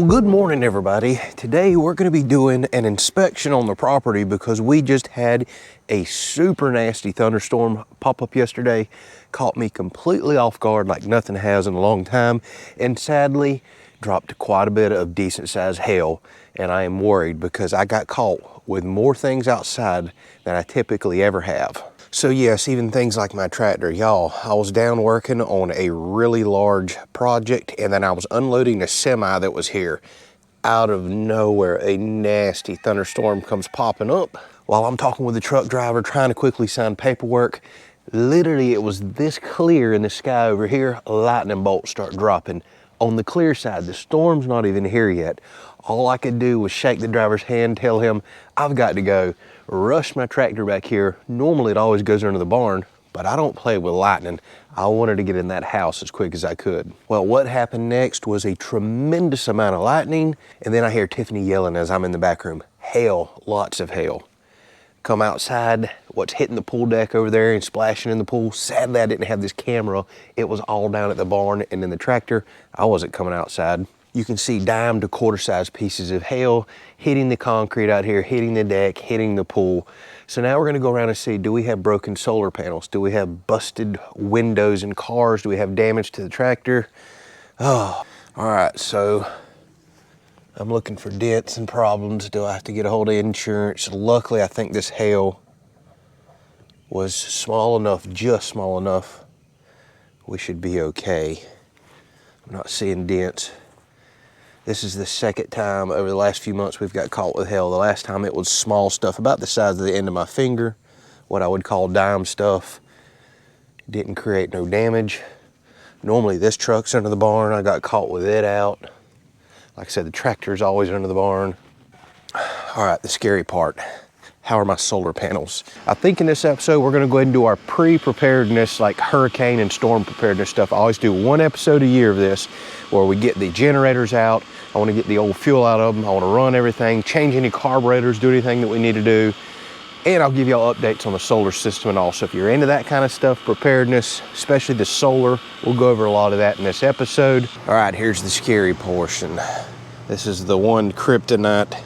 Well, good morning, everybody. Today we're going to be doing an inspection on the property because we just had a super nasty thunderstorm pop up yesterday. Caught me completely off guard like nothing has in a long time, and sadly dropped quite a bit of decent sized hail. And I am worried because I got caught with more things outside than I typically ever have. So yes, even things like my tractor, y'all, I was down working on a really large project, and then I was unloading a semi that was here. Out of nowhere, a nasty thunderstorm comes popping up. While I'm talking with the truck driver, trying to quickly sign paperwork, literally it was this clear in the sky over here, lightning bolts start dropping. On the clear side, the storm's not even here yet. All I could do was shake the driver's hand, tell him I've got to go, rush my tractor back here. Normally it always goes under the barn, but I don't play with lightning. I wanted to get in that house as quick as I could. Well, what happened next was a tremendous amount of lightning, and then I hear Tiffany yelling as I'm in the back room, hail, lots of hail. Come outside, what's hitting the pool deck over there and splashing in the pool. Sadly, I didn't have this camera. It was all down at the barn and in the tractor. I wasn't coming outside. You can see dime to quarter size pieces of hail hitting the concrete out here, hitting the deck, hitting the pool. So now we're gonna go around and see, do we have broken solar panels? Do we have busted windows in cars? Do we have damage to the tractor? Oh, all right, so I'm looking for dents and problems. Do I have to get a hold of insurance? Luckily, I think this hail was small enough, just small enough. We should be okay. I'm not seeing dents. This is the second time over the last few months we've got caught with hail. The last time it was small stuff, about the size of the end of my finger, what I would call dime stuff. Didn't create no damage. Normally this truck's under the barn. I got caught with it out. Like I said, the tractor's always under the barn. All right, the scary part. How are my solar panels? I think in this episode, we're gonna go ahead and do our pre-preparedness, like hurricane and storm preparedness stuff. I always do one episode a year of this where we get the generators out. I wanna get the old fuel out of them. I wanna run everything, change any carburetors, do anything that we need to do. And I'll give y'all updates on the solar system and all. So if you're into that kind of stuff, preparedness, especially the solar, we'll go over a lot of that in this episode. All right, here's the scary portion. This is the one kryptonite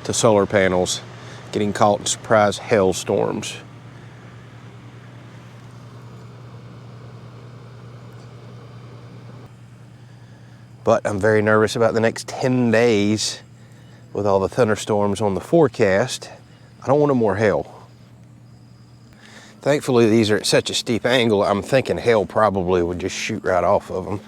to solar panels, getting caught in surprise hailstorms. But I'm very nervous about the next 10 days with all the thunderstorms on the forecast. I don't want no more hail. Thankfully, these are at such a steep angle, I'm thinking hail probably would just shoot right off of them.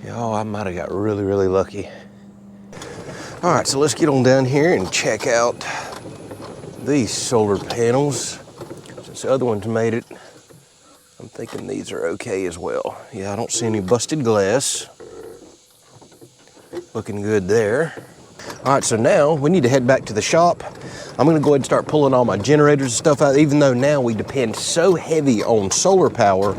Oh, I might have got really, really lucky. All right, so let's get on down here and check out these solar panels. Since the other ones made it, I'm thinking these are okay as well. Yeah, I don't see any busted glass. Looking good there. All right, so now we need to head back to the shop. I'm gonna go ahead and start pulling all my generators and stuff out, even though now we depend so heavy on solar power.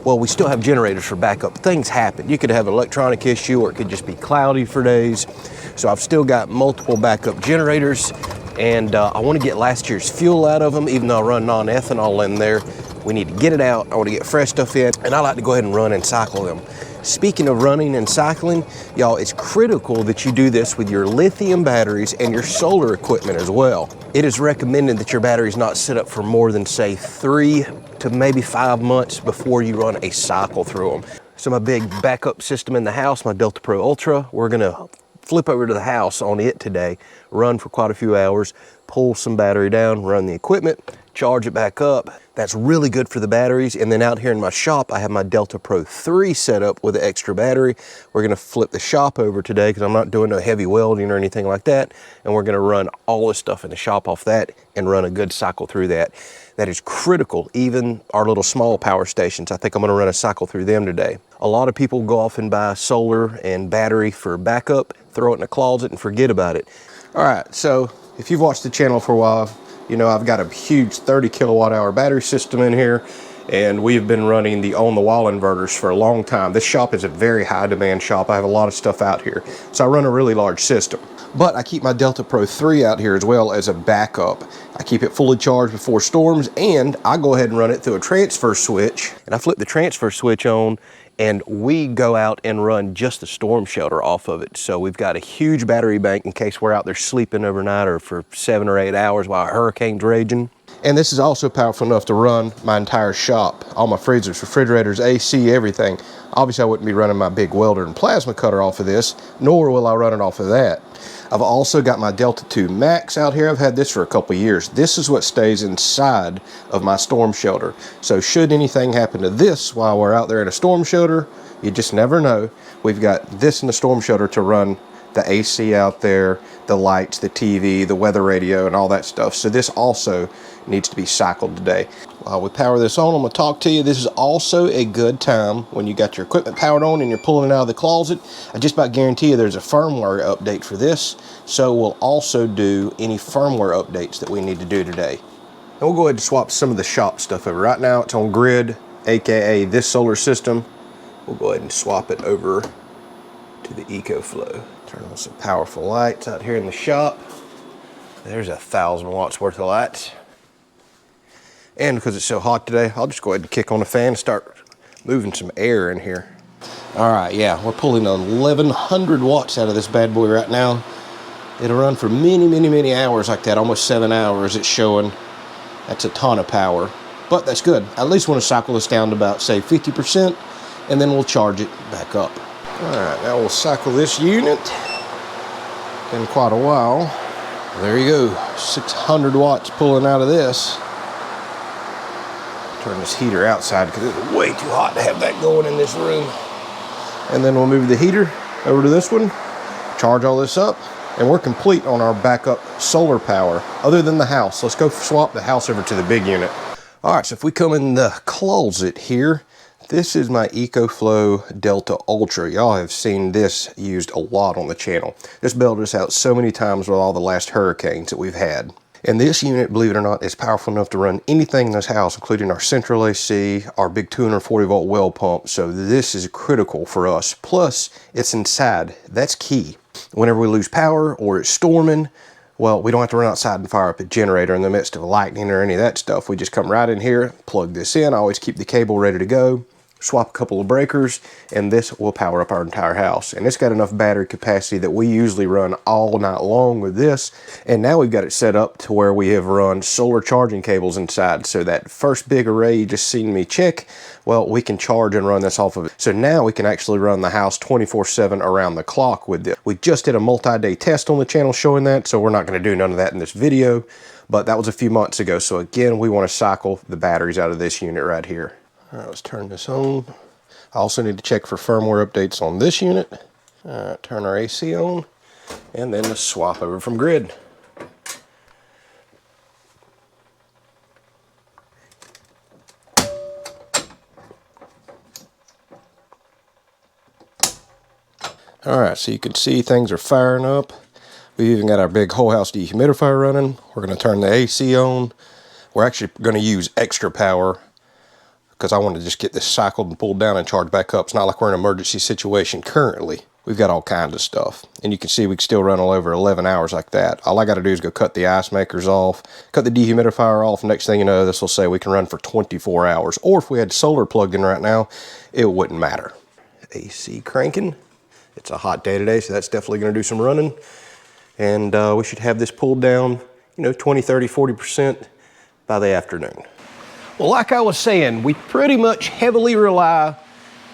Well, we still have generators for backup. Things happen. You could have an electronic issue, or it could just be cloudy for days. So I've still got multiple backup generators, and I want to get last year's fuel out of them, even though I run non-ethanol in there. We need to get it out. I want to get fresh stuff in, and I like to go ahead and run and cycle them. Speaking of running and cycling, y'all, it's critical that you do this with your lithium batteries and your solar equipment as well. It is recommended that your batteries not sit up for more than, say, 3 to maybe 5 months before you run a cycle through them. So my big backup system in the house, my Delta Pro Ultra, we're gonna flip over to the house on it today, run for quite a few hours, pull some battery down, run the equipment, charge it back up. That's really good for the batteries. And then out here in my shop, I have my Delta Pro 3 set up with an extra battery. We're gonna flip the shop over today because I'm not doing no heavy welding or anything like that. And we're gonna run all the stuff in the shop off that and run a good cycle through that. That is critical. Even our little small power stations, I think I'm gonna run a cycle through them today. A lot of people go off and buy solar and battery for backup, throw it in a closet and forget about it. All right, so if you've watched the channel for a while, you know I've got a huge 30 kilowatt hour battery system in here, and we've been running the on-the-wall inverters for a long time. This shop is a very high demand shop. I have a lot of stuff out here, so I run a really large system. But I keep my Delta Pro 3 out here as well as a backup. I keep it fully charged before storms, and I go ahead and run it through a transfer switch. And I flip the transfer switch on, and we go out and run just the storm shelter off of it. So we've got a huge battery bank in case we're out there sleeping overnight or for 7 or 8 hours while a hurricane's raging. And this is also powerful enough to run my entire shop. All my freezers, refrigerators, AC, everything. Obviously I wouldn't be running my big welder and plasma cutter off of this, nor will I run it off of that. I've also got my Delta 2 Max out here. I've had this for a couple of years. This is what stays inside of my storm shelter. So should anything happen to this while we're out there in a storm shelter, you just never know. We've got this in the storm shelter to run the AC out there, the lights, the TV, the weather radio, and all that stuff. So this also needs to be cycled today. While we power this on, I'm gonna talk to you. This is also a good time when you got your equipment powered on and you're pulling it out of the closet. I just about guarantee you there's a firmware update for this. So we'll also do any firmware updates that we need to do today. And we'll go ahead and swap some of the shop stuff over. Right now it's on grid, AKA this solar system. We'll go ahead and swap it over to the EcoFlow. Turn on some powerful lights out here in the shop. There's 1,000 watts worth of lights. And because it's so hot today, I'll just go ahead and kick on the fan and start moving some air in here. All right, yeah, we're pulling 1,100 watts out of this bad boy right now. It'll run for many, many, many hours like that, almost 7 hours it's showing. That's a ton of power, but that's good. I at least want to cycle this down to about, say, 50%, and then we'll charge it back up. All right, now we'll cycle this unit. Been quite a while. There you go, 600 watts pulling out of this. Turn this heater outside because it's way too hot to have that going in this room. And then we'll move the heater over to this one, charge all this up, and we're complete on our backup solar power, other than the house. Let's go swap the house over to the big unit. All right, so if we come in the closet here, this is my EcoFlow Delta Ultra. Y'all have seen this used a lot on the channel. This bailed us out so many times with all the last hurricanes that we've had. And this unit, believe it or not, is powerful enough to run anything in this house, including our central AC, our big 240 volt well pump. So this is critical for us. Plus, it's inside. That's key. Whenever we lose power or it's storming, well, we don't have to run outside and fire up a generator in the midst of lightning or any of that stuff. We just come right in here, plug this in. I always keep the cable ready to go. Swap a couple of breakers, and this will power up our entire house. And it's got enough battery capacity that we usually run all night long with this. And now we've got it set up to where we have run solar charging cables inside. So that first big array you just seen me check, well, we can charge and run this off of it. So now we can actually run the house 24/7 around the clock with this. We just did a multi-day test on the channel showing that, so we're not gonna do none of that in this video, but that was a few months ago. So again, we wanna cycle the batteries out of this unit right here. All right, let's turn this on. I also need to check for firmware updates on this unit. All right, turn our AC on, and then let's swap over from grid. All right, so you can see things are firing up. We've even got our big whole house dehumidifier running. We're gonna turn the AC on. We're actually gonna use extra power because I want to just get this cycled and pulled down and charged back up. It's not like we're in an emergency situation currently. We've got all kinds of stuff. And you can see we can still run all over 11 hours like that. All I got to do is go cut the ice makers off, cut the dehumidifier off. Next thing you know, this will say we can run for 24 hours. Or if we had solar plugged in right now, it wouldn't matter. AC cranking. It's a hot day today, so that's definitely going to do some running. And we should have this pulled down, 20, 30, 40% by the afternoon. Well, like I was saying, we pretty much heavily rely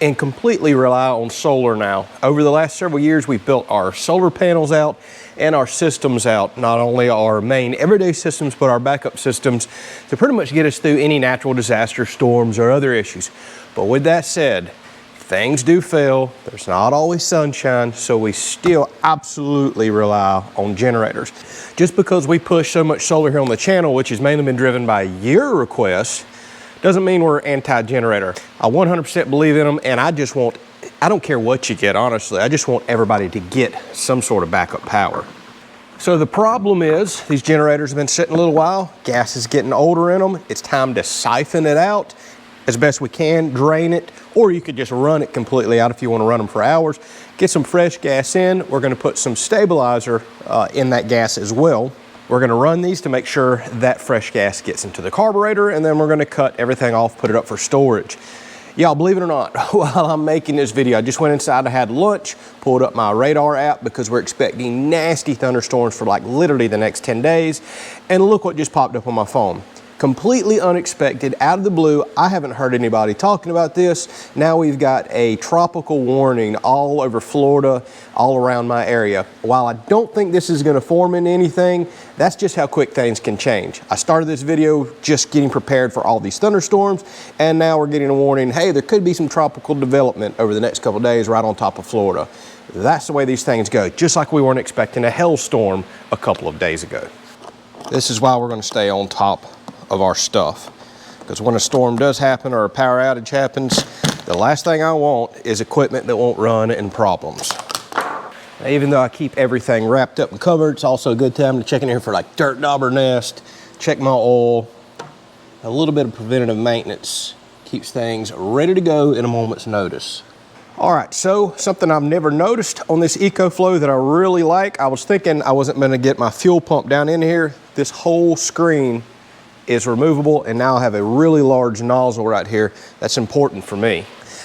and completely rely on solar now. Over the last several years, we've built our solar panels out and our systems out, not only our main everyday systems, but our backup systems to pretty much get us through any natural disaster, storms, or other issues. But with that said, things do fail. There's not always sunshine, so we still absolutely rely on generators. Just because we push so much solar here on the channel, which has mainly been driven by your requests, doesn't mean we're anti-generator. I 100% believe in them, and I don't care what you get, honestly. I just want everybody to get some sort of backup power. So the problem is, these generators have been sitting a little while, gas is getting older in them, it's time to siphon it out, as best we can, drain it, or you could just run it completely out if you want to run them for hours. Get some fresh gas in. We're going to put some stabilizer in that gas as well. We're going to run these to make sure that fresh gas gets into the carburetor, and then we're going to cut everything off, put it up for storage. Y'all, believe it or not, while I'm making this video, I just went inside, I had lunch, pulled up my radar app because we're expecting nasty thunderstorms for like literally the next 10 days. And look what just popped up on my phone. Completely unexpected, out of the blue. I haven't heard anybody talking about this. Now we've got a tropical warning all over Florida, all around my area. While I don't think this is gonna form into anything, that's just how quick things can change. I started this video just getting prepared for all these thunderstorms, and now we're getting a warning, hey, there could be some tropical development over the next couple of days right on top of Florida. That's the way these things go, just like we weren't expecting a hailstorm a couple of days ago. This is why we're gonna stay on top of our stuff, because when a storm does happen or a power outage happens, the last thing I want is equipment that won't run and problems. Now, even though I keep everything wrapped up and covered, it's also a good time to check in here for like dirt dauber nest, check my oil. A little bit of preventative maintenance keeps things ready to go in a moment's notice. All right, so something I've never noticed on this EcoFlow that I really like, I was thinking I wasn't gonna get my fuel pump down in here. This whole screen is removable, and now I have a really large nozzle right here. That's important for me.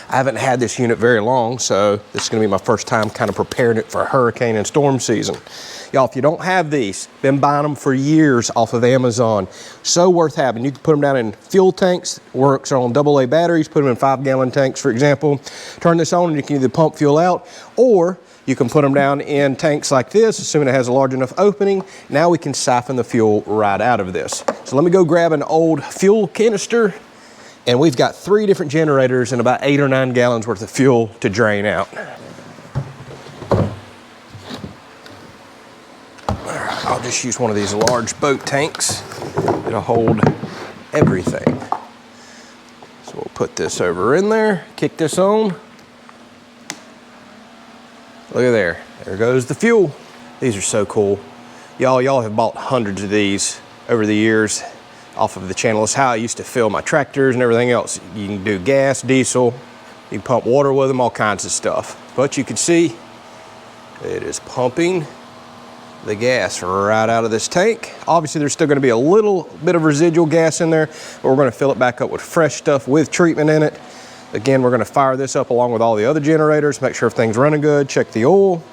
I haven't had this unit very long, so this is gonna be my first time kind of preparing it for hurricane and storm season. Y'all, if you don't have these, been buying them for years off of Amazon. So worth having. You can put them down in fuel tanks, works on AA batteries, put them in 5-gallon tanks, for example. Turn this on and you can either pump fuel out, or you can put them down in tanks like this, assuming it has a large enough opening. Now we can siphon the fuel right out of this. So let me go grab an old fuel canister, and we've got 3 different generators and about 8 or 9 gallons worth of fuel to drain out. I'll just use one of these large boat tanks. It'll hold everything. So we'll put this over in there, kick this on. Look at there, there goes the fuel. These are so cool. Y'all have bought hundreds of these over the years off of the channel. It's how I used to fill my tractors and everything else. You can do gas, diesel, you can pump water with them, all kinds of stuff. But you can see it is pumping the gas right out of this tank. Obviously there's still gonna be a little bit of residual gas in there, but we're gonna fill it back up with fresh stuff with treatment in it. Again, we're gonna fire this up along with all the other generators, make sure everything's running good, check the oil.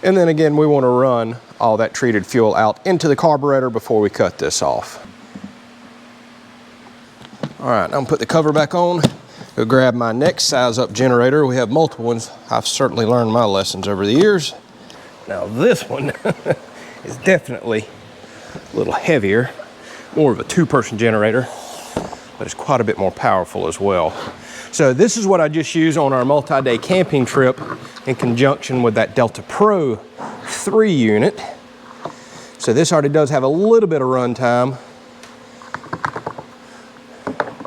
And then again, we wanna run all that treated fuel out into the carburetor before we cut this off. All right, I'm gonna put the cover back on. Go grab my next size up generator. We have multiple ones. I've certainly learned my lessons over the years. Now this one is definitely a little heavier, more of a 2-person generator, but it's quite a bit more powerful as well. So this is what I just used on our multi-day camping trip in conjunction with that Delta Pro 3 unit. So this already does have a little bit of run time,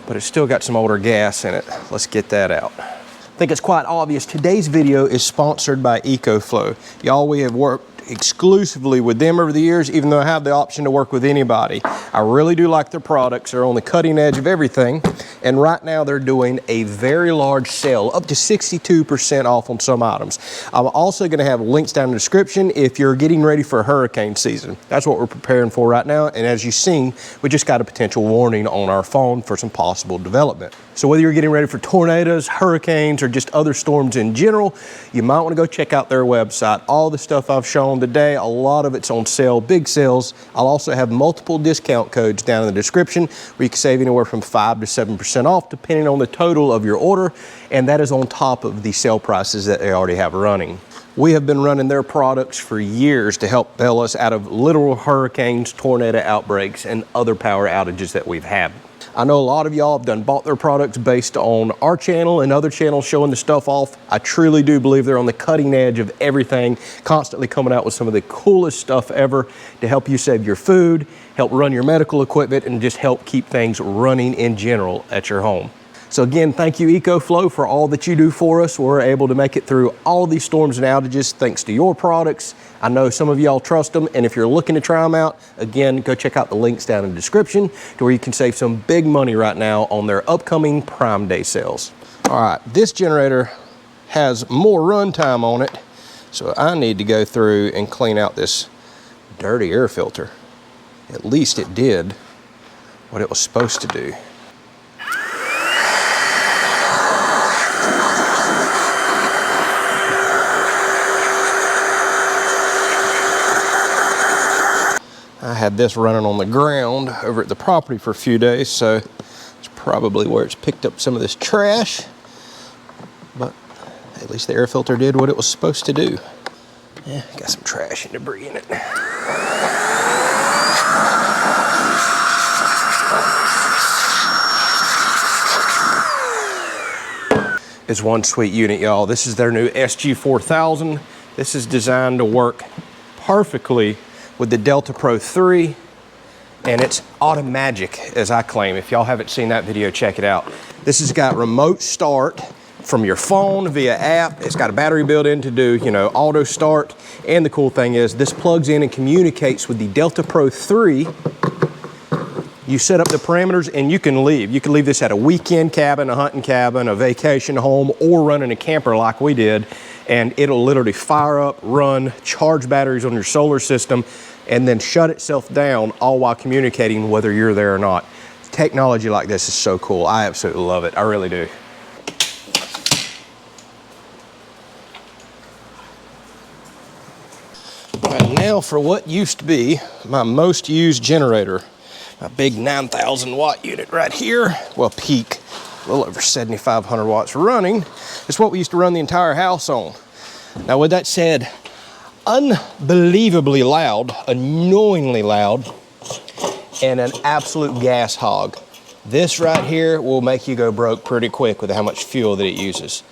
but it's still got some older gas in it. Let's get that out. I think it's quite obvious today's video is sponsored by EcoFlow. Y'all, we have worked exclusively with them over the years, even though I have the option to work with anybody. I really do like their products. They're on the cutting edge of everything. And right now they're doing a very large sale, up to 62% off on some items. I'm also gonna have links down in the description if you're getting ready for hurricane season. That's what we're preparing for right now. And as you've seen, we just got a potential warning on our phone for some possible development. So whether you're getting ready for tornadoes, hurricanes, or just other storms in general, you might wanna go check out their website. All the stuff I've shown today, a lot of it's on sale, big sales. I'll also have multiple discount codes down in the description where you can save anywhere from 5 to 7% off depending on the total of your order, and that is on top of the sale prices that they already have running. We have been running their products for years to help bail us out of literal hurricanes, tornado outbreaks, and other power outages that we've had. I know a lot of y'all have bought their products based on our channel and other channels showing the stuff off. I truly do believe they're on the cutting edge of everything, constantly coming out with some of the coolest stuff ever to help you save your food, help run your medical equipment, and just help keep things running in general at your home. So again, thank you EcoFlow for all that you do for us. We're able to make it through all these storms and outages thanks to your products. I know some of y'all trust them, and if you're looking to try them out, again, go check out the links down in the description to where you can save some big money right now on their upcoming Prime Day sales. All right, this generator has more run time on it, so I need to go through and clean out this dirty air filter. At least it did what it was supposed to do. I had this running on the ground over at the property for a few days, so it's probably where it's picked up some of this trash. But at least the air filter did what it was supposed to do. Yeah, got some trash and debris in it. It's one sweet unit, y'all. This is their new SG4000. This is designed to work perfectly with the Delta Pro 3, and it's automagic, as I claim. If y'all haven't seen that video, check it out. This has got remote start from your phone via app. It's got a battery built in to do, auto start. And the cool thing is this plugs in and communicates with the Delta Pro 3. You set up the parameters and you can leave. You can leave this at a weekend cabin, a hunting cabin, a vacation home, or running a camper like we did. And it'll literally fire up, run, charge batteries on your solar system, and then shut itself down, all while communicating whether you're there or not. Technology like this is so cool. I absolutely love it. I really do. And now for what used to be my most used generator. My big 9,000 watt unit right here. Well, peak, a little over 7,500 watts running. It's what we used to run the entire house on. Now, with that said, unbelievably loud, annoyingly loud, and an absolute gas hog. This right here will make you go broke pretty quick with how much fuel that it uses.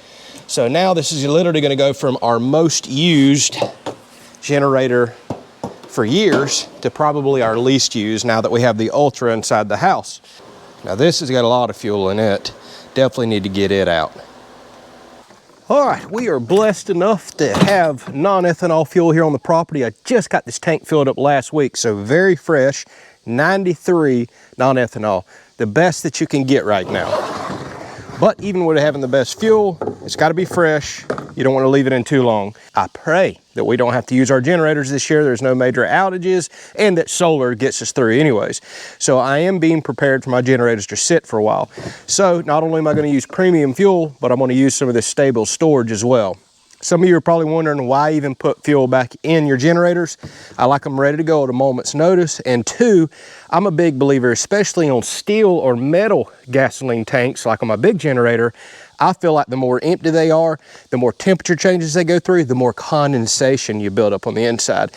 So now this is literally going to go from our most used generator for years to probably our least used now that we have the Ultra inside the house. Now this has got a lot of fuel in it. Definitely need to get it out. All right, we are blessed enough to have non-ethanol fuel here on the property. I just got this tank filled up last week, so very fresh, 93 non-ethanol, the best that you can get right now. But even with having the best fuel, it's got to be fresh. You don't want to leave it in too long. I pray that we don't have to use our generators this year. There's no major outages, and that solar gets us through anyways. So I am being prepared for my generators to sit for a while. So not only am I going to use premium fuel, but I'm going to use some of this stable storage as well. Some of you are probably wondering why even put fuel back in your generators. I like them ready to go at a moment's notice. And two, I'm a big believer, especially on steel or metal gasoline tanks, like on my big generator. I feel like the more empty they are, the more temperature changes they go through, the more condensation you build up on the inside.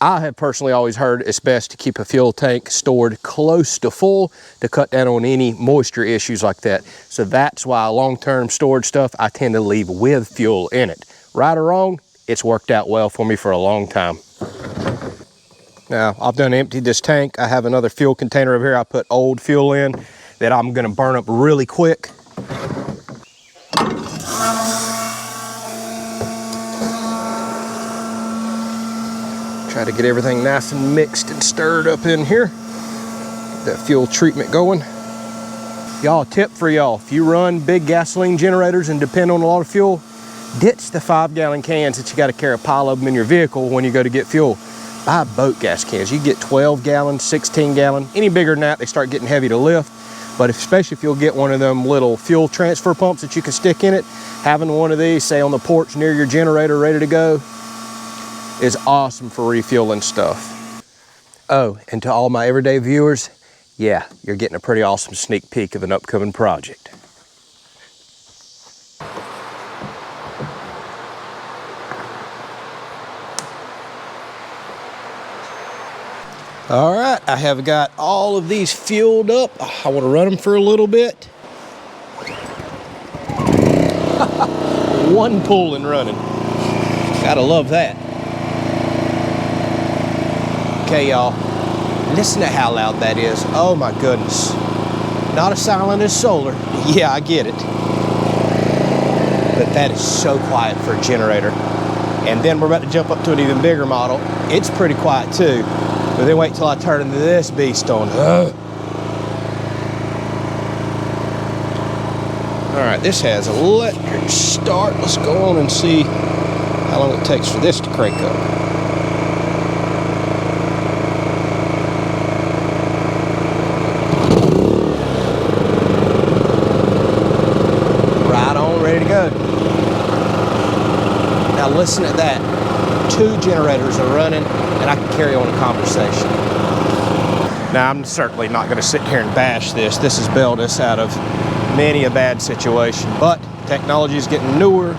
I have personally always heard it's best to keep a fuel tank stored close to full to cut down on any moisture issues like that. So that's why long-term storage stuff, I tend to leave with fuel in it. Right or wrong, it's worked out well for me for a long time. Now, I've done emptied this tank. I have another fuel container over here I put old fuel in that I'm gonna burn up really quick. Try to get everything nice and mixed and stirred up in here. Get that fuel treatment going. Y'all, tip for y'all, if you run big gasoline generators and depend on a lot of fuel, ditch the 5-gallon cans that you got to carry a pile of them in your vehicle when you go to get fuel. Buy boat gas cans. You get 12-gallon, 16-gallon. Any bigger than that, they start getting heavy to lift. But especially if you'll get one of them little fuel transfer pumps that you can stick in it, having one of these, say on the porch near your generator ready to go, is awesome for refueling stuff. Oh, and to all my everyday viewers, yeah, you're getting a pretty awesome sneak peek of an upcoming project. All right, I have got all of these fueled up. I want to run them for a little bit. One pull and running. Gotta love that. Okay, y'all, listen to how loud that is. Oh my goodness. Not as silent as solar. Yeah, I get it. But that is so quiet for a generator. And then we're about to jump up to an even bigger model. It's pretty quiet too. But then wait till I turn into this beast on. All right, this has electric start. Let's go on and see how long it takes for this to crank up. Right on, ready to go. Now listen to that. 2 generators are running and I can carry on a conversation. Now I'm certainly not gonna sit here and bash this. This has bailed us out of many a bad situation, but technology is getting newer,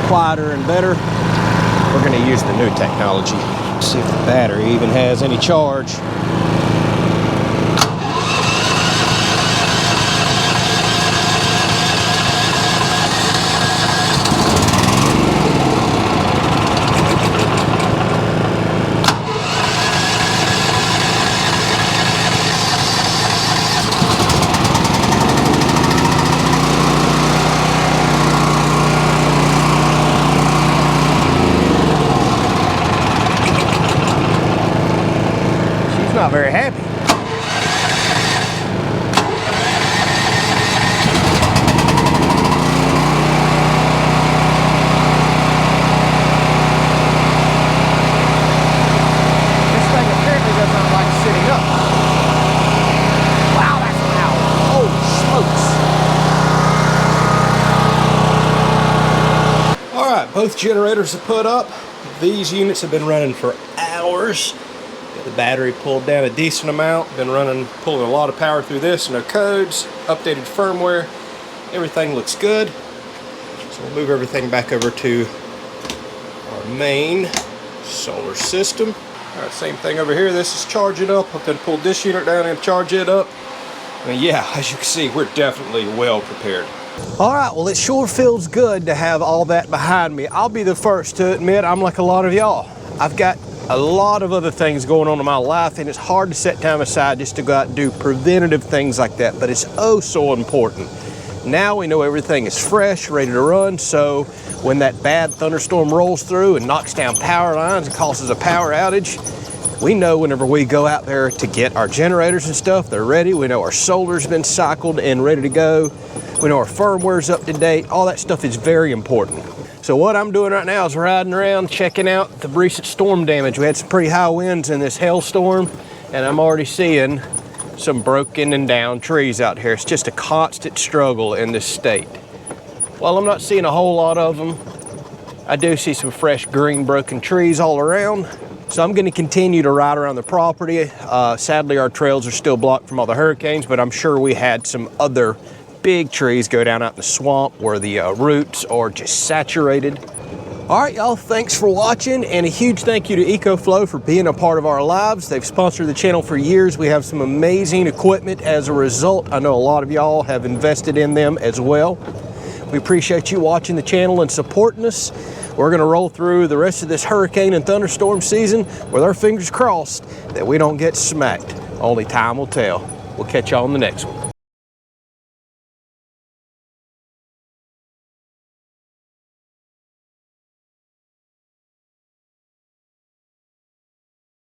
quieter, and better. We're gonna use the new technology. See if the battery even has any charge. Not very happy. This thing apparently does not like sitting up. Wow, that's loud. Holy smokes. All right, both generators are put up. These units have been running for hours. The battery pulled down a decent amount, been pulling a lot of power through this, no codes, updated firmware, everything looks good. So we'll move everything back over to our main solar system. All right, same thing over here, this is charging up. I've then pulled this unit down and charge it up. And yeah, as you can see, we're definitely well prepared. All right, well, it sure feels good to have all that behind me. I'll be the first to admit I'm like a lot of y'all. I've got a lot of other things going on in my life, and it's hard to set time aside just to go out and do preventative things like that, but it's oh so important. Now we know everything is fresh, ready to run, so when that bad thunderstorm rolls through and knocks down power lines and causes a power outage, we know whenever we go out there to get our generators and stuff, they're ready. We know our solar's been cycled and ready to go. We know our firmware's up to date. All that stuff is very important. So what I'm doing right now is riding around, checking out the recent storm damage. We had some pretty high winds in this hailstorm, and I'm already seeing some broken and down trees out here. It's just a constant struggle in this state. While I'm not seeing a whole lot of them, I do see some fresh green broken trees all around. So I'm gonna continue to ride around the property. Sadly, our trails are still blocked from all the hurricanes, but I'm sure we had some other big trees go down out in the swamp where the roots are just saturated. All right, y'all, thanks for watching, and a huge thank you to EcoFlow for being a part of our lives. They've sponsored the channel for years. We have some amazing equipment as a result. I know a lot of y'all have invested in them as well. We appreciate you watching the channel and supporting us. We're gonna roll through the rest of this hurricane and thunderstorm season with our fingers crossed that we don't get smacked. Only time will tell. We'll catch y'all on the next one.